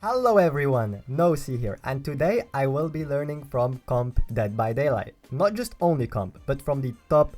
Hello everyone, Nosy here, and today I will be learning from comp Dead by Daylight. Not just only comp, but from the top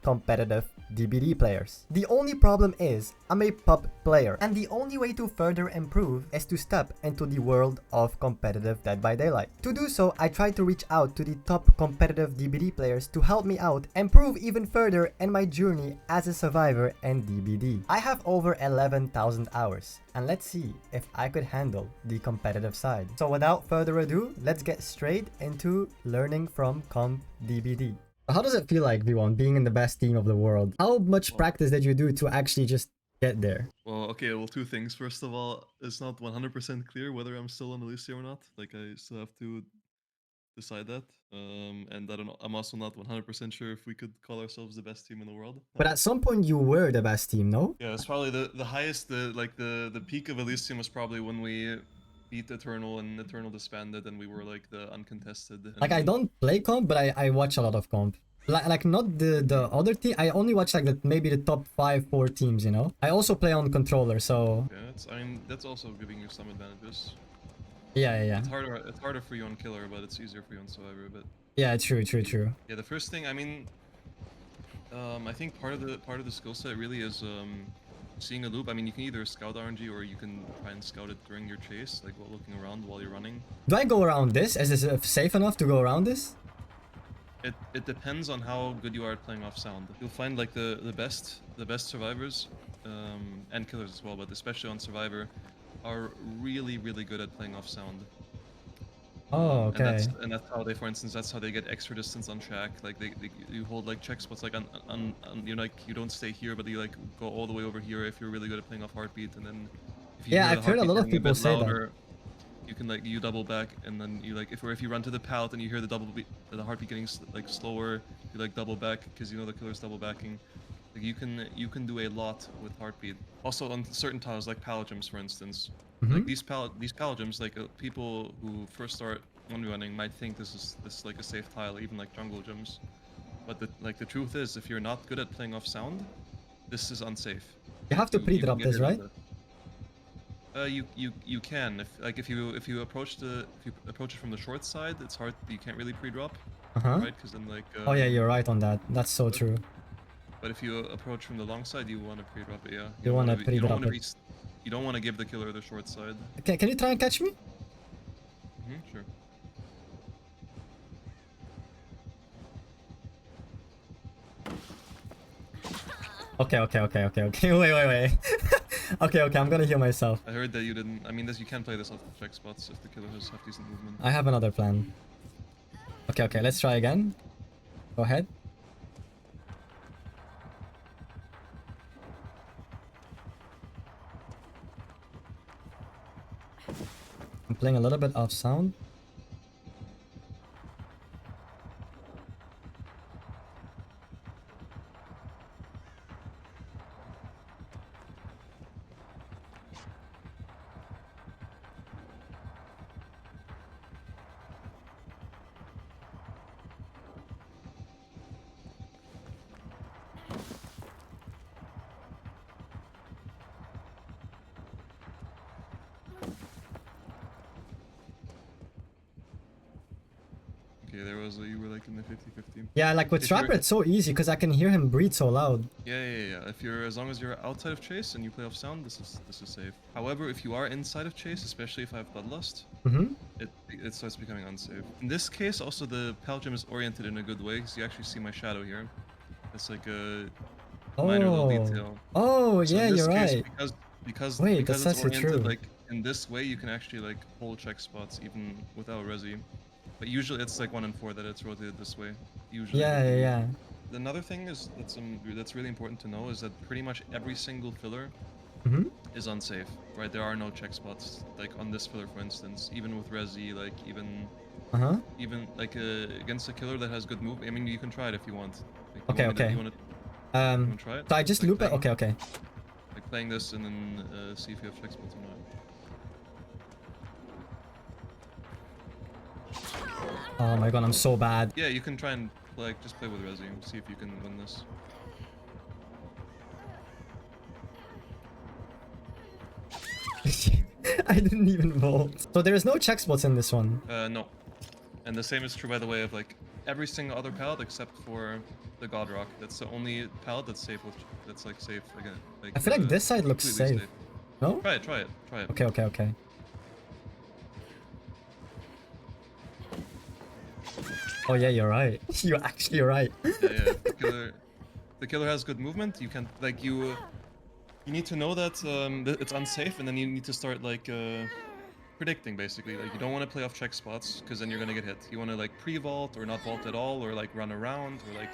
competitive DBD players. The only problem is, I'm a pup player, and the only way to further improve is to step into the world of competitive Dead by Daylight. To do so, I tried to reach out to the top competitive DBD players to help me out improve even further in my journey as a survivor in DBD. I have over 11,000 hours, and let's see if I could handle the competitive side. So without further ado, let's get straight into learning from comp DBD. How does it feel like, V1, being in the best team of the world? How much practice did you do to actually just get there? Well, okay, well, two things. First of all, it's not 100% clear whether I'm still on the list here or not. Like, I still have to decide that. And I don't know, I'm also not 100% sure if we could call ourselves the best team in the world. But at some point you were the best team, no? Yeah, it's probably the highest, the peak of Elysium was probably when we beat Eternal and Eternal disbanded and we were like the uncontested. Like, I don't play comp, but I watch a lot of comp. Like not the other team. I only watch like maybe the top 5-4 teams, you know? I also play on controller, so... Yeah, I mean, that's also giving you some advantages. Yeah. It's harder for you on Killer, but it's easier for you on Survivor a bit. Yeah, true. Yeah, the first thing, I mean, I think part of the skill set really is seeing a loop. I mean, you can either scout RNG or you can try and scout it during your chase, like while looking around while you're running. Do I go around this? Is this safe enough to go around this? It depends on how good you are at playing off sound. You'll find like the best survivors and killers as well, but especially on Survivor, are really good at playing off sound. Oh, okay. And that's how they, for instance, that's how they get extra distance on track. Like you hold like check spots like on you know, like you don't stay here, but you like go all the way over here if you're really good at playing off heartbeat, and then if you Yeah, hear I've heard a lot of people say louder, you can like you double back, and then you like if you run to the pallet and you hear the heartbeat getting like slower, you like double back because you know the killer's double backing. Like you can do a lot with heartbeat. Also on certain tiles like pallet gems, for instance. Like these pallet gems, like people who first start running might think this is like a safe tile, even like jungle gems. But the truth is, if you're not good at playing off sound, this is unsafe. You have to pre-drop this, right? You can if you approach it from the short side, it's hard. You can't really pre-drop, right? Because then like Oh yeah, you're right on that. That's so true. But if you approach from the long side, you want to pre-drop it. Yeah. You want to pre-drop it. You don't want to give the killer the short side. Okay, can you try and catch me? Sure. Okay. Wait. Okay, I'm gonna heal myself. I heard that you didn't. I mean, you can play this off the check spots if the killer has half decent movement. I have another plan. Okay, let's try again. Go ahead. I'm playing a little bit off sound. Okay, you were like in the 50-50. Yeah, like with Trapper, it's so easy because I can hear him breathe so loud. Yeah. As long as you're outside of chase and you play off sound, this is safe. However, if you are inside of chase, especially if I have bloodlust, it starts becoming unsafe. In this case, also the pallet gem is oriented in a good way, so you actually see my shadow here. It's like a minor little detail. Oh, so yeah, you're case, right. Because that's it's oriented true. like in this way, you can actually like hold check spots even without resi. But usually it's like 1 in 4 that it's rotated this way. Usually. Yeah. Another thing is that's really important to know is that pretty much every single filler is unsafe, right? There are no check spots like on this filler, for instance. Even with resi, like even like against a killer that has good move. I mean, you can try it if you want. Like, okay. You want to try it? So I just like loop it. Okay. Like playing this and then see if you have check spots or not. Oh my god, I'm so bad. Yeah, you can try and like just play with resi, see if you can win this. I didn't even vote. So there is no check spots in this one. No. And the same is true, by the way, of like every single other palette except for the God Rock. That's the only palette that's safe with, that's like safe again. Like, I feel like this side looks completely safe. No? Try it, try it, try it. Okay, okay, okay. Oh yeah, you're right. You're actually right. Yeah. The killer has good movement. You can like you need to know that it's unsafe, and then you need to start like predicting basically. Like you don't want to play off check spots because then you're gonna get hit. You want to like pre-vault or not vault at all, or like run around, or like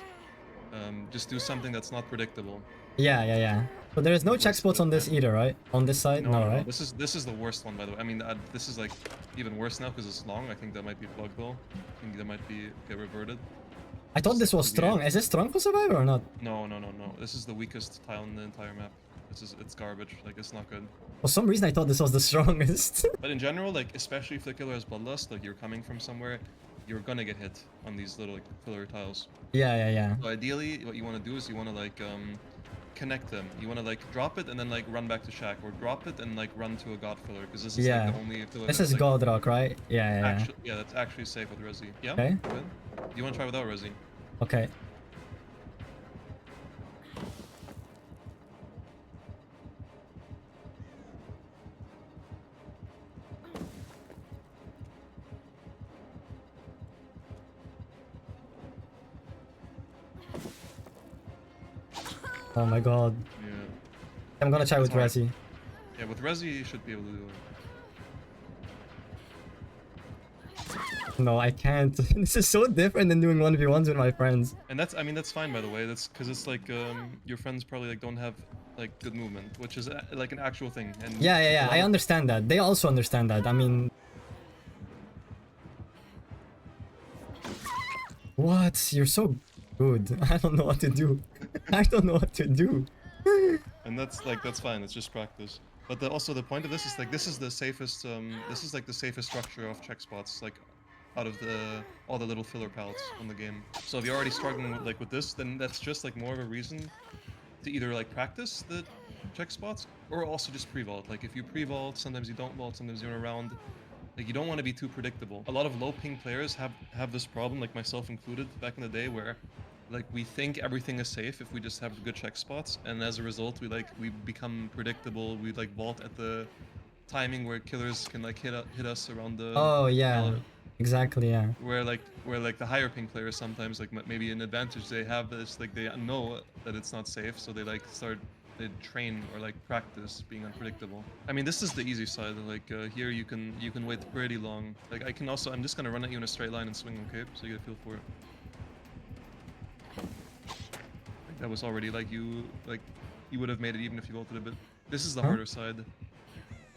just do something that's not predictable. Yeah, yeah, yeah. But there is no check spots on this either, right? On this side, no, right? This is the worst one, by the way. I mean, this is like even worse now because it's long. I think that might be bugged though. I think that might be get reverted. I thought this was strong. Is this strong for Survivor or not? No. This is the weakest tile in the entire map. It's garbage. Like it's not good. For some reason, I thought this was the strongest. But in general, like especially if the killer has bloodlust, like you're coming from somewhere, you're gonna get hit on these little like filler tiles. Yeah, yeah, yeah. So ideally, what you want to do is you want to like connect them. You want to like drop it and then like run back to Shack, or drop it and like run to a God filler, because this is like the only filler. This is like, God Rock, right? Yeah, yeah, actually, yeah, that's actually safe with Resi. Yeah. Okay. Go ahead. Do you want to try without Resi? Okay. Oh my god. Yeah. I'm gonna try with hard. Resi. Yeah, with Resi you should be able to do it. No, I can't. This is so different than doing 1v1s with my friends. And that's, I mean, that's fine, by the way. That's because it's like your friends probably like don't have like good movement, which is like an actual thing. And Yeah, yeah, yeah. I understand that. They also understand that. I mean... What? You're so good. I don't know what to do. I don't know what to do. And that's like, that's fine. It's just practice. But also the point of this is like, this is the safest, this is like the safest structure of check spots, like out of all the little filler palettes on the game. So if you're already struggling with this, then that's just like more of a reason to either like practice the check spots, or also just pre-vault. Like if you pre-vault, sometimes you don't vault, sometimes you're around. Like you don't want to be too predictable. A lot of low ping players have this problem, like myself included, back in the day, where like we think everything is safe if we just have good check spots, and as a result we become predictable. We like vault at the timing where killers can like hit us around the Oh yeah, pallet. exactly, yeah. Where like the higher ping players sometimes like maybe an advantage they have is like they know that it's not safe, so they like they train or like practice being unpredictable. I mean, this is the easy side. Like here you can wait pretty long. Like I'm just gonna run at you in a straight line and swing, okay? So you get a feel for it. Like, that was already like you would have made it even if you vaulted a bit. This is the harder side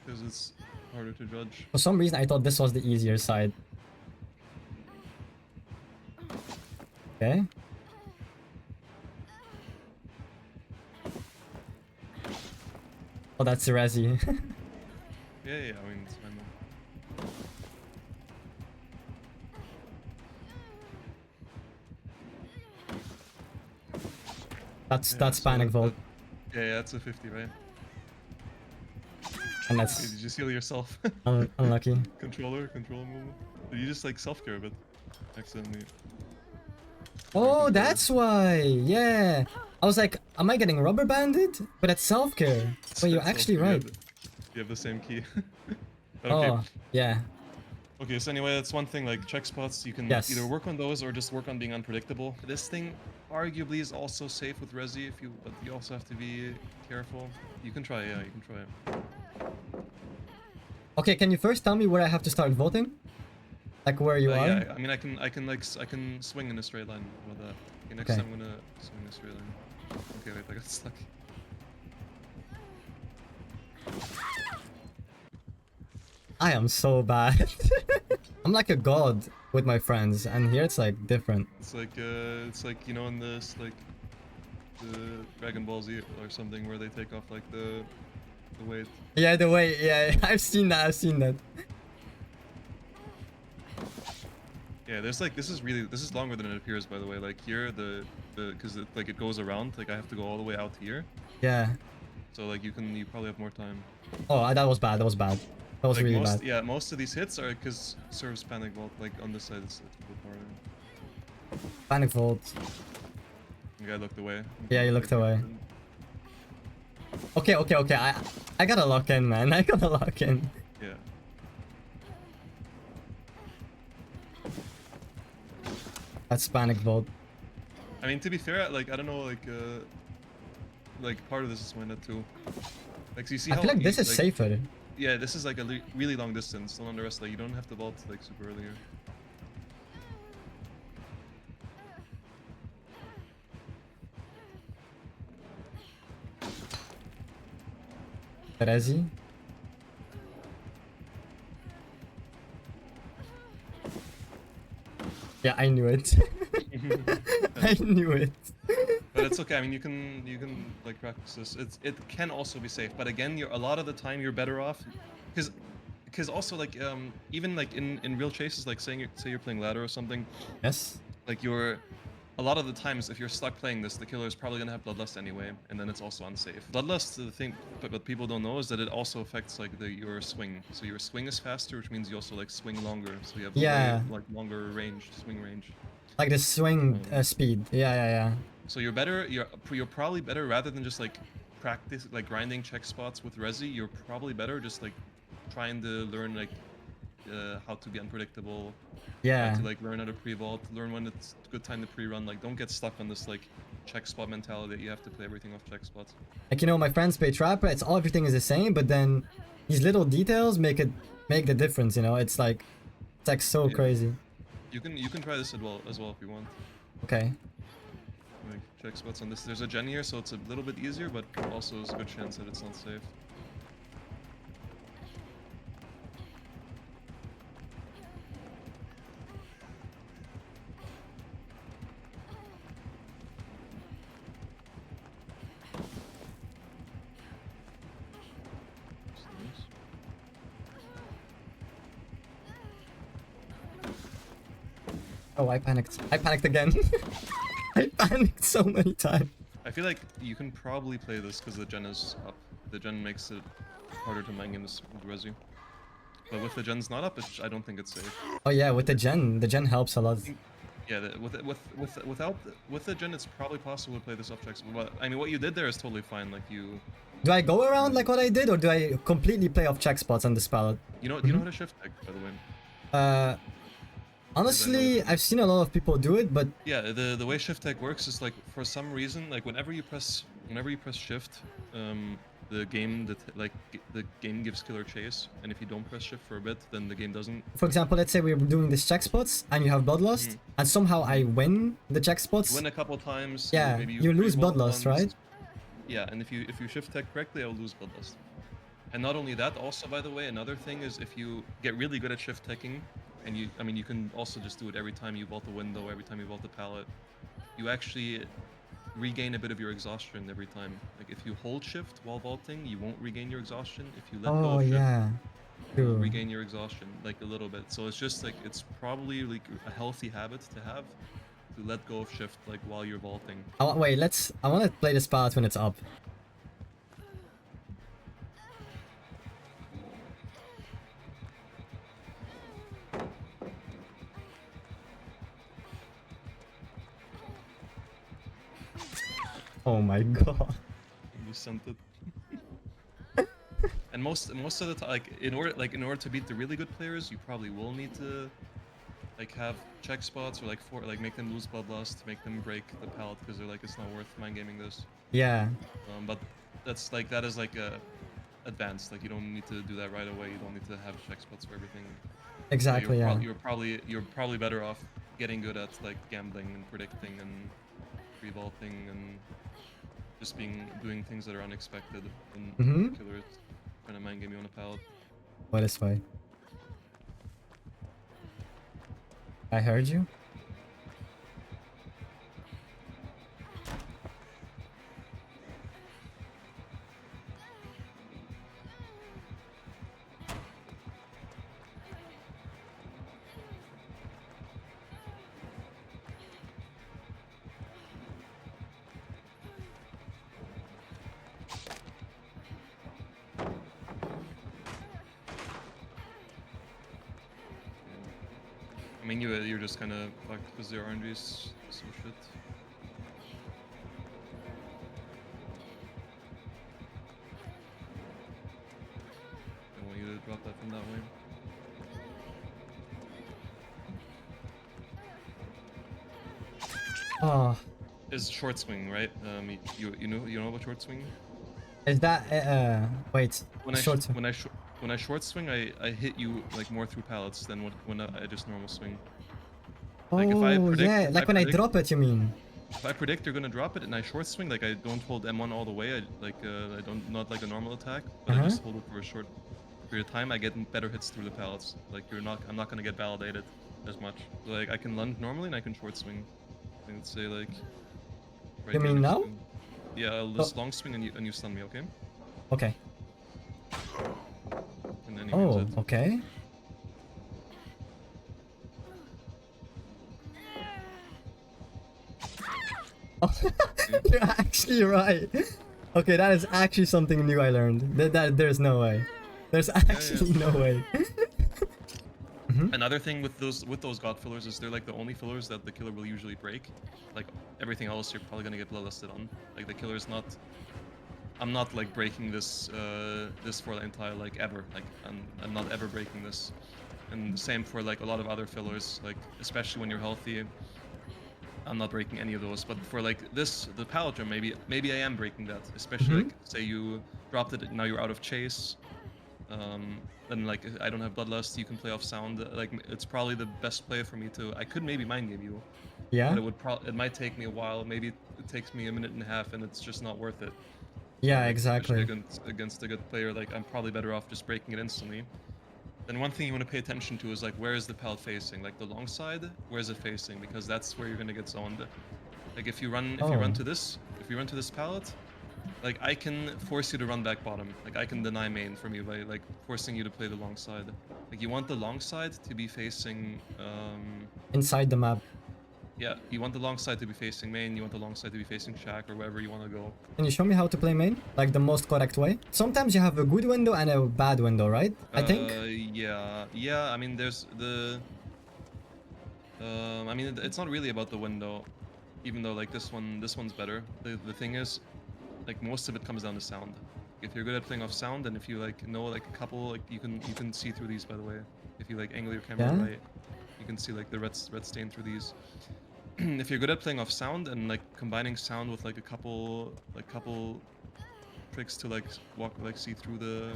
because it's harder to judge. For some reason, I thought this was the easier side. Okay. Oh, that's Resi. Yeah, I mean, it's fine though. That's panic vault. Yeah, that's a 50, right? And Did that's you just heal yourself? unlucky. Controller movement. Did you just like self-care a bit? Accidentally. Oh, that's why. Yeah. I was like, am I getting rubber banded? But it's self-care. But you're actually right. You have the same key. But okay. Oh, yeah. Okay, so anyway, that's one thing, like check spots, you can either work on those or just work on being unpredictable. This thing arguably is also safe with Resi, but you also have to be careful. You can try, yeah, you can try it. Okay, can you first tell me where I have to start voting? Like where you are? Yeah, I mean, I can swing in a straight line with that. Okay, next time I'm gonna swing in a straight line. Okay, wait, I got stuck. I am so bad. I'm like a god with my friends, and here it's like different. It's like you know in this like the Dragon Ball Z or something where they take off like the weight. Yeah, the way. Yeah, I've seen that. Yeah, there's like this is longer than it appears, by the way. Like here because it goes around. Like I have to go all the way out here. Yeah. So like you probably have more time. Oh, that was bad. That was Like really bad. yeah, most of these hits are because serves panic vault. Like on this side, it's a bit more. Panic Vault. The guy looked away. Yeah, he looked away. Okay, okay, okay. I gotta lock in, man. I gotta lock in. Yeah. That's Panic Vault. I mean, to be fair, like I don't know, like part of this is my net too. Like, so you see I how feel like this is like, safer. Yeah, this is like a really long distance. Don't underestimate. You don't have to vault like super early here. Rezi. Yeah, I knew it. I knew it. But it's okay. I mean, you can like practice this. It can also be safe. But again, a lot of the time you're better off, because also like even like in real chases, like say you're playing ladder or something, Yes. like a lot of the times if you're stuck playing this, the killer is probably gonna have bloodlust anyway, and then it's also unsafe. Bloodlust, the thing, but what people don't know is that it also affects like your swing. So your swing is faster, which means you also like swing longer. So you have Yeah. like longer range, swing range. Like the swing speed. Yeah, yeah, yeah. So you're better. You're probably better rather than just like practice like grinding check spots with Resi. You're probably better just like trying to learn like how to be unpredictable. Yeah. To like learn how to pre-vault, learn when it's a good time to pre-run. Like don't get stuck on this like check spot mentality that you have to play everything off check spots. Like, you know, my friends play Trapper, it's all, everything is the same, but then these little details make the difference, you know? It's like so crazy. You can try this as well if you want. Okay. Like check spots on this. There's a gen here, so it's a little bit easier, but also there's a good chance that it's not safe. Oh, I panicked. I panicked again. I panicked so many times. I feel like you can probably play this because the gen is up. The gen makes it harder to mind game this with Resi. But with the gen's not up, I don't think it's safe. Oh yeah, with the gen helps a lot. Yeah, with the gen, it's probably possible to play this off checks. But I mean, what you did there is totally fine. Like you. Do I go around like what I did, or do I completely play off check spots on this palette? You know how to shift tech, by the way. Honestly, I've seen a lot of people do it, but yeah, the way shift tech works is like for some reason, like whenever you press shift, the game gives killer chase, and if you don't press shift for a bit, then the game doesn't. For example, let's say we're doing this check spots and you have bloodlust, and somehow I win the check spots. You win a couple times. Yeah, maybe you lose bloodlust, right? Yeah, and if you shift tech correctly, I'll lose bloodlust. And not only that, also by the way, another thing is if you get really good at shift teching, and you can also just do it every time you vault the window, every time you vault the pallet, you actually regain a bit of your exhaustion every time. Like if you hold shift while vaulting, you won't regain your exhaustion. If you let go of shift, you'll regain your exhaustion like a little bit. So it's just like it's probably like a healthy habit to have, to let go of shift like while you're vaulting. Wait, I want to play this palette when it's up. Oh my god. You sent it. And most of the time, like in order to beat the really good players, you probably will need to like have check spots or like make them lose bloodlust, make them break the pallet because they're like it's not worth mind gaming this. Yeah. But that is like advanced. Like you don't need to do that right away. You don't need to have check spots for everything. Exactly. So yeah. You're probably better off getting good at like gambling and predicting and pre-vaulting and just doing things that are unexpected and killers trying to mind game you on a pallet. What is way? I heard you. I mean, you're just kind of fucked because their RNG is some shit. I want you to drop that from that way. Oh, Is short swing, right? You know about short swing? is that wait, short. When I short swing, I hit you like more through pallets than when I just normal swing. Like if I Oh predict, yeah, like when I drop it, you mean? if I predict you're gonna drop it and I short swing, like I don't hold M1 all the way. I don't not like a normal attack, but I just hold it for a short period of time. I get better hits through the pallets. Like I'm not gonna get validated as much. Like I can lunge normally and I can short swing. I would say like. Right You here mean next now? to him. Yeah, I'll just long swing and you stun me, okay? Okay. And then you Oh, use it. okay. Oh, you're actually right. Okay, that is actually something new I learned. There's no way. There's actually no way. Another thing with those god fillers is they're like the only fillers that the killer will usually break. Like everything else, you're probably gonna get bloodlusted on. Like the killer's not. I'm not like breaking this this for the entire like ever. Like I'm not ever breaking this. And the same for like a lot of other fillers. Like especially when you're healthy. I'm not breaking any of those, but for like this, the palindrome, maybe I am breaking that. Especially like say you dropped it, now you're out of chase. Then like I don't have bloodlust, you can play off sound. Like it's probably the best play for me to. I could maybe mind game you, Yeah. but it might take me a while. Maybe it takes me a minute and a half, and it's just not worth it. Yeah, Like, exactly. against a good player, like I'm probably better off just breaking it instantly. Then one thing you want to pay attention to is like where is the pallet facing? Like the long side, where is it facing? Because that's where you're gonna get zoned. Like if you run to this pallet, like I can force you to run back bottom. Like I can deny main from you by like forcing you to play the long side. Like you want the long side to be facing inside the map. yeah, you want the long side to be facing main, you want the long side to be facing shack or wherever you want to go. Can you show me how to play main? Like the most correct way? Sometimes you have a good window and a bad window, right? I think? Yeah, I mean there's the I mean it's not really about the window, even though like this one's better. The thing is, like most of it comes down to sound. If you're good at playing off sound, and if you like know like a couple, like you can see through these, by the way. If you like angle your camera right, you can see like the red stain through these. If you're good at playing off sound and like combining sound with like a couple tricks to like see through the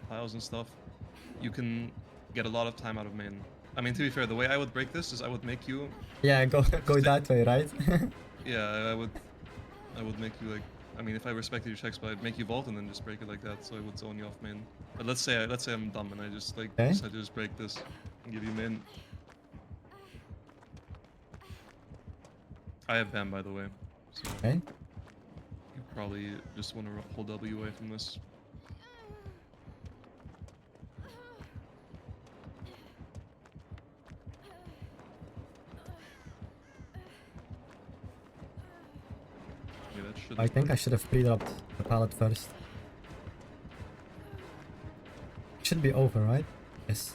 piles and stuff, you can get a lot of time out of main. I mean, to be fair, the way I would break this is I would make you. Yeah, go that way, right? Yeah, I would make you like. I mean, if I respected your checks, but I'd make you vault and then just break it like that, so I would zone you off main. But let's say I'm dumb and I just like decide to just break this and give you main. I have BAM, by the way. So Okay. you probably just want to hold W away from this. Yeah, that should. I think I should have pre-dropped the pallet first. Should be over, right? Yes.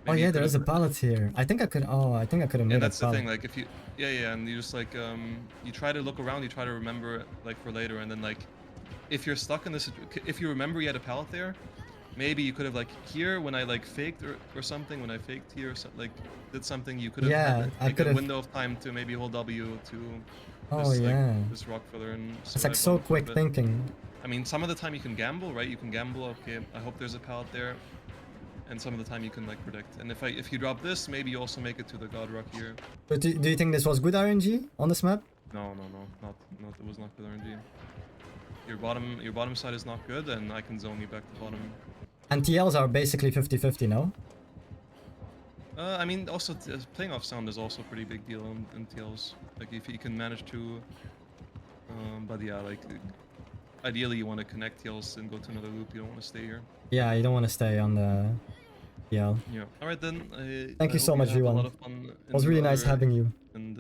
Oh yeah, there is a pallet here. I think I could. Oh, I think I could have made a pallet. And that's the thing. Like if you, yeah, and you just like you try to look around, you try to remember like for later, and then like if you're stuck in this, if you remember you had a pallet there, maybe you could have like here when I like faked or something, when I faked here, so, like did something, you could have had like a window of time to maybe hold W to this rock filler and. It's like so quick thinking. I mean, some of the time you can gamble, right? You can gamble. Okay, I hope there's a pallet there. And some of the time you can like predict. And if you drop this, maybe you also make it to the God Rock here. But do you think this was good RNG on this map? No, not it was not good RNG. Your bottom side is not good, and I can zone you back to bottom. And TLs are basically 50-50, no? I mean, also playing off sound is also a pretty big deal in TLs. Like if you can manage to, but yeah, like ideally you want to connect heals and go to another loop. You don't want to stay here. Yeah, you don't want to stay on the TL. Yeah. All right then. Thank I you hope so you much, have a lot V1. of fun It was in really nice other. having you. And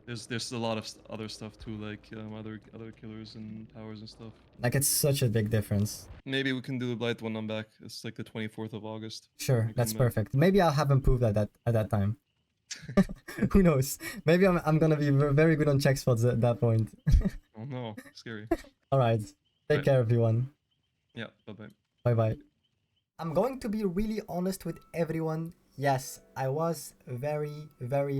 there's a lot of other stuff too, like other killers and powers and stuff. Like, it's such a big difference. Maybe we can do a Blight when I'm back. It's like the 24th of August. Sure, We that's can, perfect. Maybe I'll have improved at that time. Who knows? Maybe I'm gonna be very good on check spots at that point. Oh no, scary. All right. Take Right. care, everyone. Yeah. Bye bye. Bye bye. I'm going to be really honest with everyone. Yes, I was very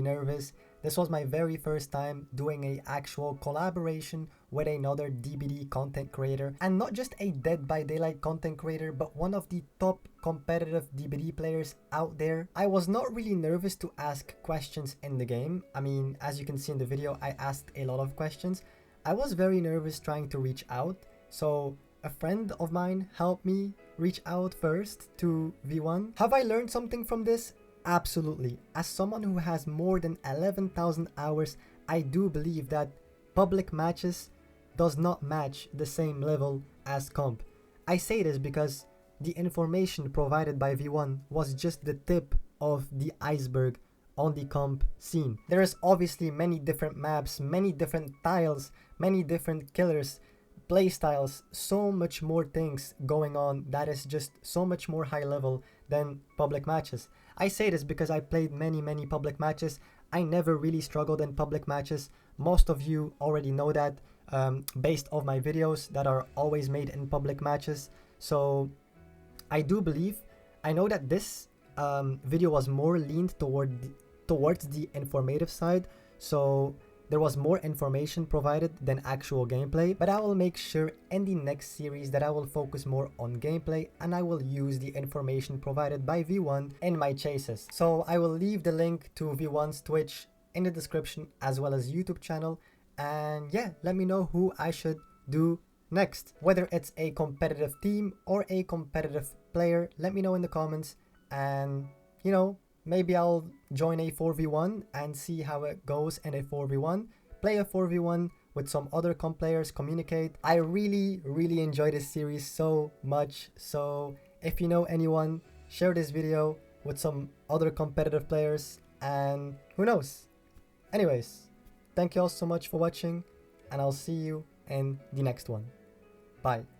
nervous. This was my very first time doing a actual collaboration with another DBD content creator, and not just a Dead by Daylight content creator, but one of the top competitive DBD players out there. I was not really nervous to ask questions in the game. I mean, as you can see in the video, I asked a lot of questions. I was very nervous trying to reach out, so a friend of mine helped me reach out first to V1. Have I learned something from this? Absolutely. As someone who has more than 11,000 hours, I do believe that public matches does not match the same level as comp. I say this because the information provided by V1 was just the tip of the iceberg on the comp scene. There is obviously many different maps, many different tiles, many different killers, playstyles, so much more things going on that is just so much more high level than public matches. I say this because I played many public matches. I never really struggled in public matches. Most of you already know that based off my videos that are always made in public matches. So I do believe, I know that this video was more leaned towards the informative side, so there was more information provided than actual gameplay, but I will make sure in the next series that I will focus more on gameplay and I will use the information provided by V1 in my chases. So I will leave the link to V1's Twitch in the description as well as YouTube channel, and yeah, let me know who I should do next. Whether it's a competitive team or a competitive player, let me know in the comments, and you know, maybe I'll join a 4v1 and see how it goes in a 4v1, play a 4v1 with some other comp players, communicate. I really enjoy this series so much, so if you know anyone, share this video with some other competitive players, and who knows. Anyways, thank you all so much for watching, and I'll see you in the next one. Bye.